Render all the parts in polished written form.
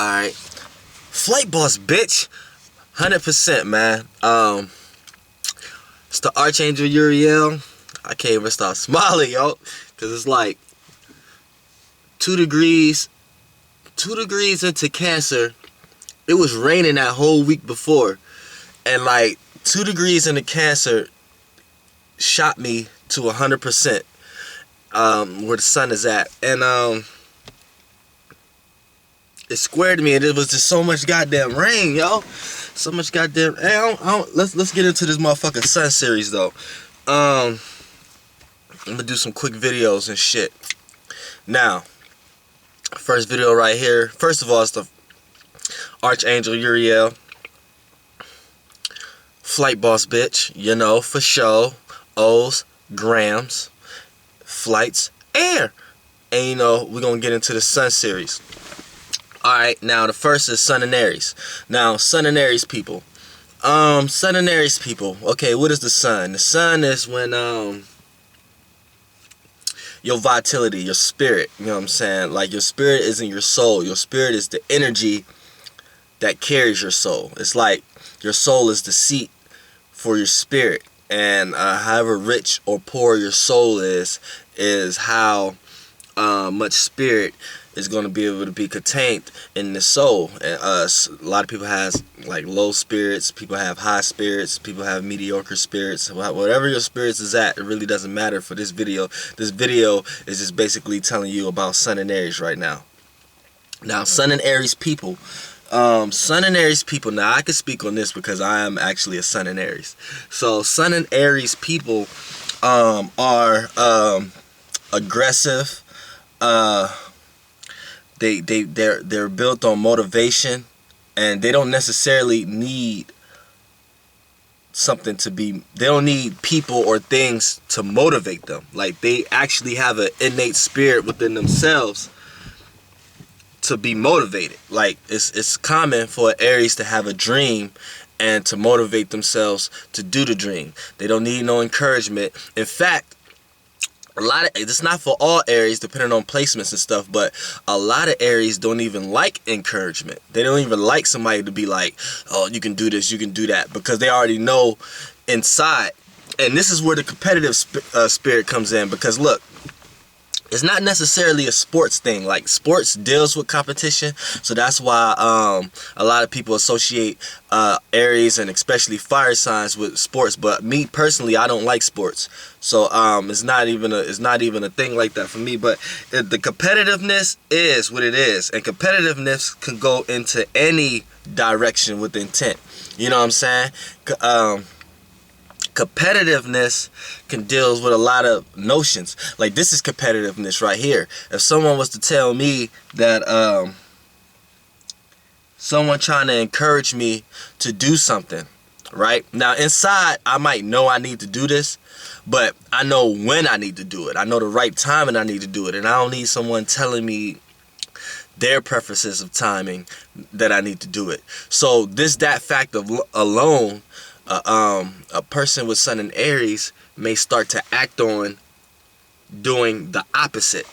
Alright. Flight boss, bitch. 100%, man. It's the Archangel Uriel. I can't even stop smiling, yo. Because it's like 2 degrees into Cancer. It was raining that whole week before. And like 2 degrees into Cancer shot me to 100%. Where the sun is at. And it squared me, and it was just so much goddamn rain, yo. So much goddamn. Hey, let's get into this motherfucking sun series though. I'm gonna do some quick videos and shit. Now, first video right here. First of all, it's the Archangel Uriel. Flight boss, bitch. You know, for show. O's, grams, flights, air. And you know, we're gonna get into the sun series. Alright, now the first is Sun and Aries. Now, Sun and Aries people. Sun and Aries people. Okay, what is the sun? The sun is when your vitality, your spirit, you know what I'm saying? Like your spirit isn't your soul. Your spirit is the energy that carries your soul. It's like your soul is the seat for your spirit. And however rich or poor your soul is how much spirit is going to be able to be contained in the soul. And a lot of people has like low spirits, people have high spirits, people have mediocre spirits. Whatever your spirits is at, it really doesn't matter for this video. This video is just basically telling you about Sun and Aries right now. Now, Sun and Aries people. Sun and Aries people. Now, I can speak on this because I am actually a Sun and Aries. So, Sun and Aries people are aggressive. They're built on motivation, and they don't necessarily need something to be. They don't need people or things to motivate them. Like they actually have an innate spirit within themselves to be motivated. Like it's common for Aries to have a dream and to motivate themselves to do the dream. They don't need no encouragement. In fact, it's not for all Aries, depending on placements and stuff, but a lot of Aries don't even like encouragement. They don't even like somebody to be like, oh, you can do this, you can do that, because they already know inside. And this is where the competitive spirit comes in, because look, it's not necessarily a sports thing. Like sports deals with competition, so that's why a lot of people associate Aries and especially fire signs with sports. But me personally, I don't like sports, so it's not even a thing like that for me. But the competitiveness is what it is, and competitiveness can go into any direction with intent. You know what I'm saying? Competitiveness can deal with a lot of notions. Like this is competitiveness right here. If someone was to tell me that someone trying to encourage me to do something, right? Now inside I might know I need to do this, but I know when I need to do it. I know the right time and I need to do it, and I don't need someone telling me their preferences of timing that I need to do it. So that fact of alone, a person with Sun in Aries may start to act on doing the opposite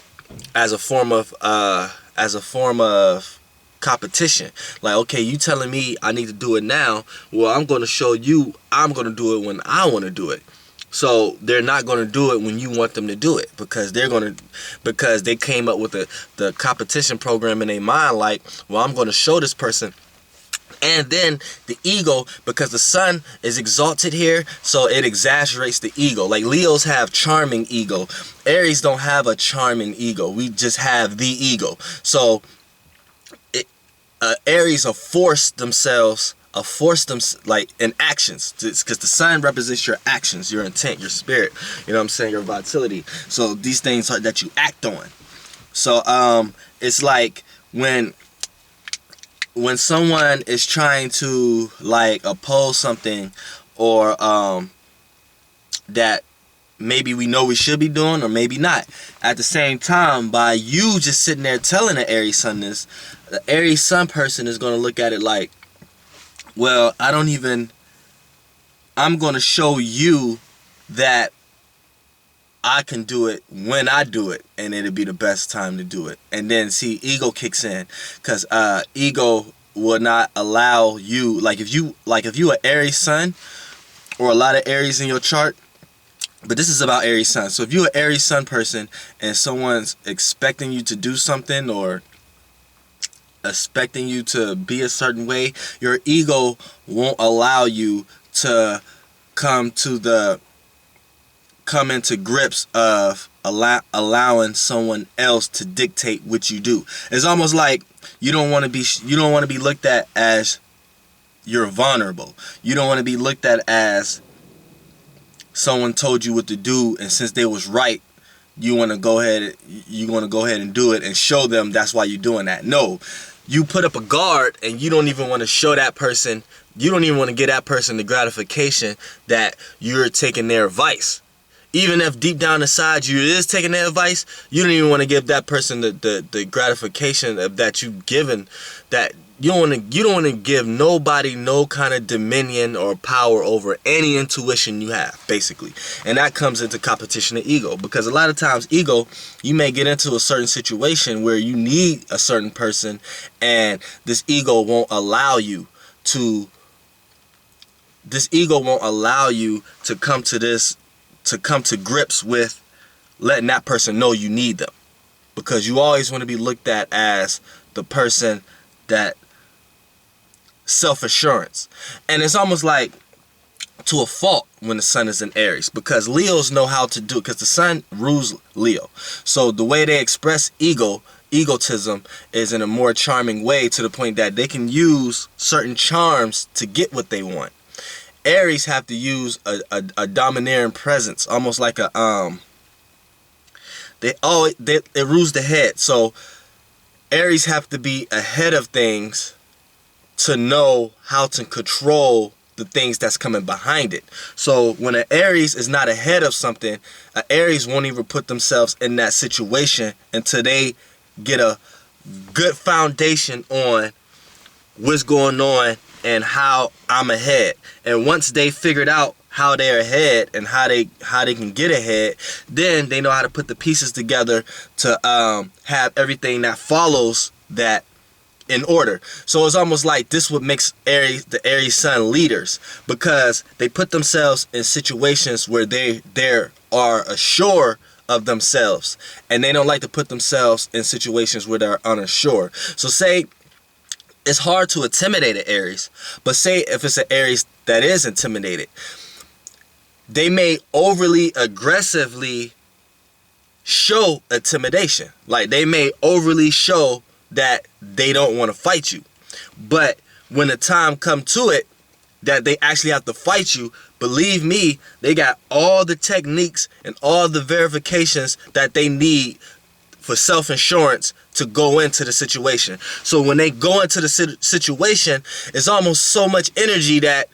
as a form of competition. Like, okay, you telling me I need to do it now, well, I'm going to show you I'm going to do it when I want to do it. So they're not going to do it when you want them to do it, because they came up with the competition program in their mind. Like, well, I'm going to show this person. And then the ego, because the sun is exalted here, so it exaggerates the ego. Like Leos have charming ego. Aries don't have a charming ego. We just have the ego. So Aries are forced themselves, like in actions, because the sun represents your actions, your intent, your spirit. You know what I'm saying? Your vitality. So these things are that you act on. So it's like when someone is trying to like oppose something, or that maybe we know we should be doing or maybe not, at the same time, by you just sitting there telling an Aries sun this, the Aries sun person is going to look at it like, well, I'm going to show you that I can do it when I do it, and it'll be the best time to do it. And then see, ego kicks in, because ego will not allow you, like if you an Aries sun or a lot of Aries in your chart. But this is about Aries sun. So if you're an Aries sun person and someone's expecting you to do something or expecting you to be a certain way, your ego won't allow you to come into grips of allowing someone else to dictate what you do. It's almost like you don't want to be looked at as you're vulnerable. You don't want to be looked at as someone told you what to do, and since they was right, you want to go ahead and do it and show them that's why you're doing that. No, you put up a guard, and you don't even want to show that person, you don't even want to give that person the gratification that you're taking their advice. Even if deep down inside you is taking their advice, you don't even want to give that person the gratification of that you've given, that you don't want to give nobody no kind of dominion or power over any intuition you have, basically. And that comes into competition of ego, because a lot of times ego, you may get into a certain situation where you need a certain person, and this ego won't allow you to come to grips with letting that person know you need them, because you always want to be looked at as the person that self-assurance. And it's almost like to a fault when the sun is in Aries, because Leos know how to do it, because the sun rules Leo. So the way they express egotism is in a more charming way, to the point that they can use certain charms to get what they want. Aries have to use a domineering presence, almost like it rules the head. So Aries have to be ahead of things to know how to control the things that's coming behind it. So when an Aries is not ahead of something, an Aries won't even put themselves in that situation until they get a good foundation on what's going on and how I'm ahead. And once they figured out how they're ahead and how they can get ahead, then they know how to put the pieces together to have everything that follows that in order. So it's almost like this what makes the Aries sun leaders, because they put themselves in situations where they are assured of themselves, and they don't like to put themselves in situations where they're unsure. So say it's hard to intimidate an Aries, but say if it's an Aries that is intimidated, they may overly aggressively show intimidation. Like they may overly show that they don't want to fight you. But when the time come to it that they actually have to fight you, believe me, they got all the techniques and all the verifications that they need for self-insurance to go into the situation. So when they go into the situation, it's almost so much energy that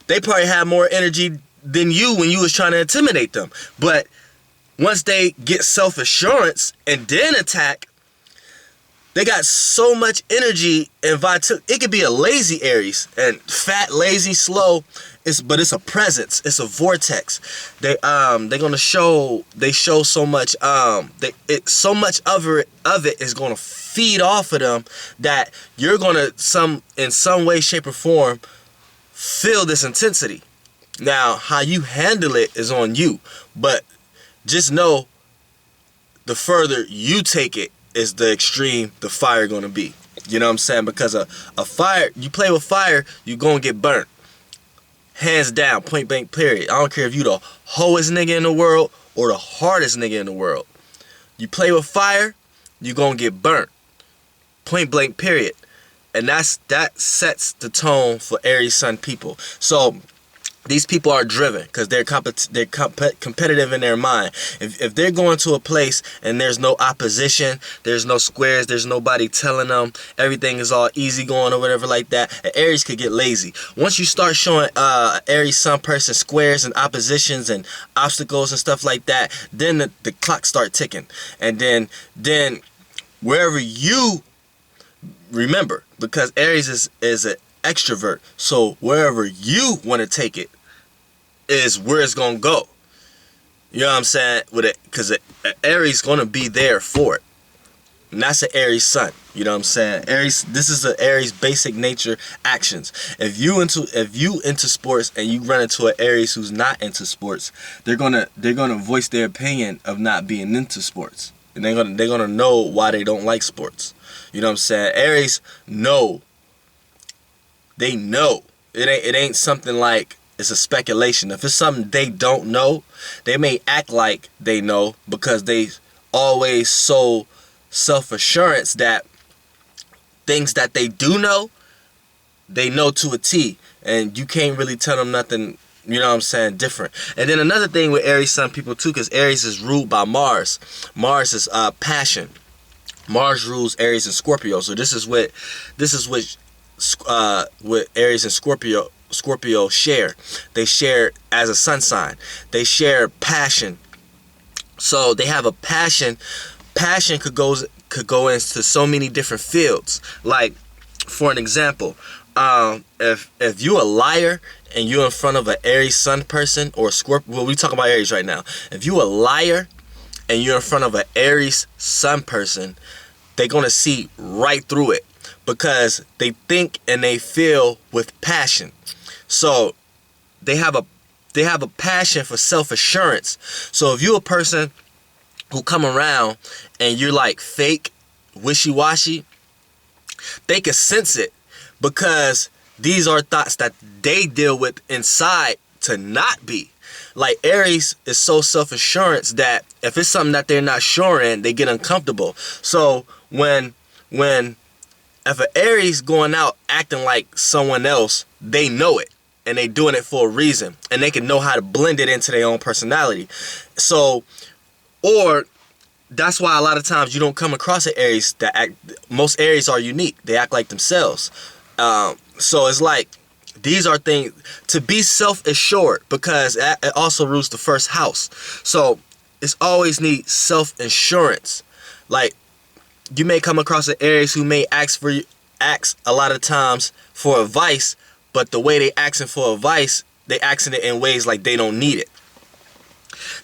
they probably have more energy than you when you was trying to intimidate them. But once they get self-assurance and then attack, they got so much energy and vitality. It could be a lazy Aries, and fat, lazy, slow. But it's a presence. It's a vortex. They're gonna show. They show so much. So much of it is gonna feed off of them that you're gonna in some way, shape, or form feel this intensity. Now, how you handle it is on you, but just know the further you take it is the extreme the fire gonna be. You know what I'm saying? Because a fire, you play with fire, you're gonna get burnt. Hands down, point blank, period. I don't care if you the hoest nigga in the world or the hardest nigga in the world. You play with fire, you're gonna get burnt. Point blank, period. And that sets the tone for Aries sun people. So these people are driven because they're competitive in their mind. If they're going to a place and there's no opposition, there's no squares, there's nobody telling them everything is all easy going or whatever like that, an Aries could get lazy. Once you start showing Aries sun person squares and oppositions and obstacles and stuff like that, then the clock start ticking. And then wherever you remember, because Aries is an extrovert, so wherever you want to take it is where it's gonna go. You know what I'm saying? With it, because Aries gonna be there for it. And that's an Aries sun. You know what I'm saying? Aries, this is an Aries basic nature actions. If you into sports and you run into an Aries who's not into sports, they're gonna voice their opinion of not being into sports. And they're gonna know why they don't like sports. You know what I'm saying? Aries know. They know. It ain't something like it's a speculation. If it's something they don't know, they may act like they know because they always so self-assurance that things that they do know, they know to a T, and you can't really tell them nothing, you know what I'm saying, different. And then another thing with Aries sun people too, because Aries is ruled by Mars. Mars is passion. Mars rules Aries and Scorpio. So this is what Aries and Scorpio share. They share as a sun sign. They share passion. So they have a passion. Passion could go into so many different fields. Like, for an example, if you a liar and you're in front of an Aries sun person or Scorpio, well, we talk about Aries right now. If you a liar and you're in front of an Aries sun person, they're gonna see right through it because they think and they feel with passion. So they have a passion for self-assurance. So if you're a person who come around and you're like fake, wishy-washy, they can sense it because these are thoughts that they deal with inside to not be. Like Aries is so self-assurance that if it's something that they're not sure in, they get uncomfortable. So when if an Aries going out acting like someone else, they know it. And they doing it for a reason. And they can know how to blend it into their own personality. So, or that's why a lot of times you don't come across an Aries that act. Most Aries are unique. They act like themselves. So it's like these are things to be self-assured because it also rules the first house. So it's always need self-assurance. Like you may come across an Aries who may ask a lot of times for advice, but the way they asking for advice, they asking it in ways like they don't need it.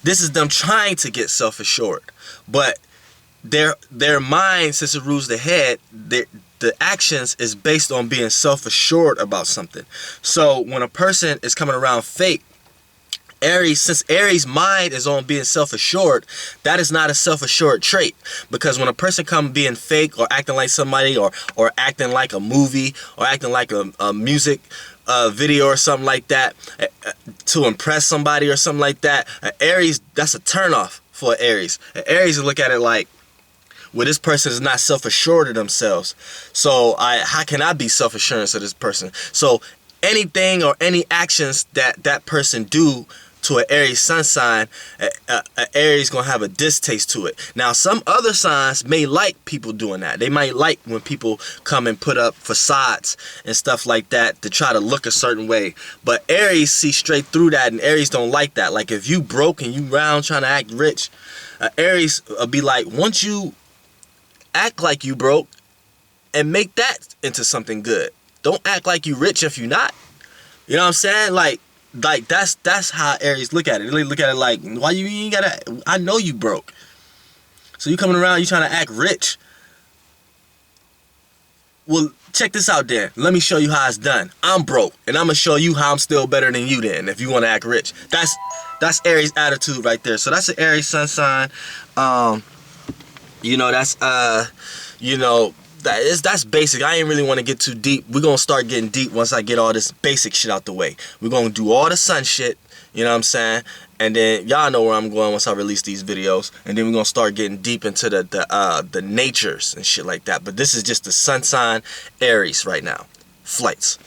This is them trying to get self-assured, but their mind, since it rules the head, the actions is based on being self-assured about something. So when a person is coming around fake, Aries, since Aries' mind is on being self-assured, that is not a self-assured trait. Because when a person come being fake or acting like somebody or acting like a movie or acting like a music video or something like that to impress somebody or something like that, Aries, that's a turnoff for Aries. Aries will look at it like, well, this person is not self-assured of themselves. So how can I be self-assured of this person? So anything or any actions that person do to an Aries sun sign, Aries gonna have a distaste to it. Now, some other signs may like people doing that. They might like when people come and put up facades and stuff like that to try to look a certain way. But Aries see straight through that, and Aries don't like that. Like if you broke and you around trying to act rich, Aries will be like, once you act like you broke and make that into something good. Don't act like you rich if you not. You know what I'm saying? Like that's how Aries look at it. They look at it like, why you ain't gotta, I know you broke. So you coming around, you trying to act rich. Well, check this out then. Let me show you how it's done. I'm broke, and I'm gonna show you how I'm still better than you then, if you wanna act rich. That's Aries attitude right there. So that's an Aries sun sign. You know, that's that's basic. I ain't really want to get too deep. We're going to start getting deep once I get all this basic shit out the way. We're going to do all the sun shit, you know what I'm saying? And then y'all know where I'm going once I release these videos. And then we're going to start getting deep into the natures and shit like that. But this is just the sun sign Aries right now. Flightz.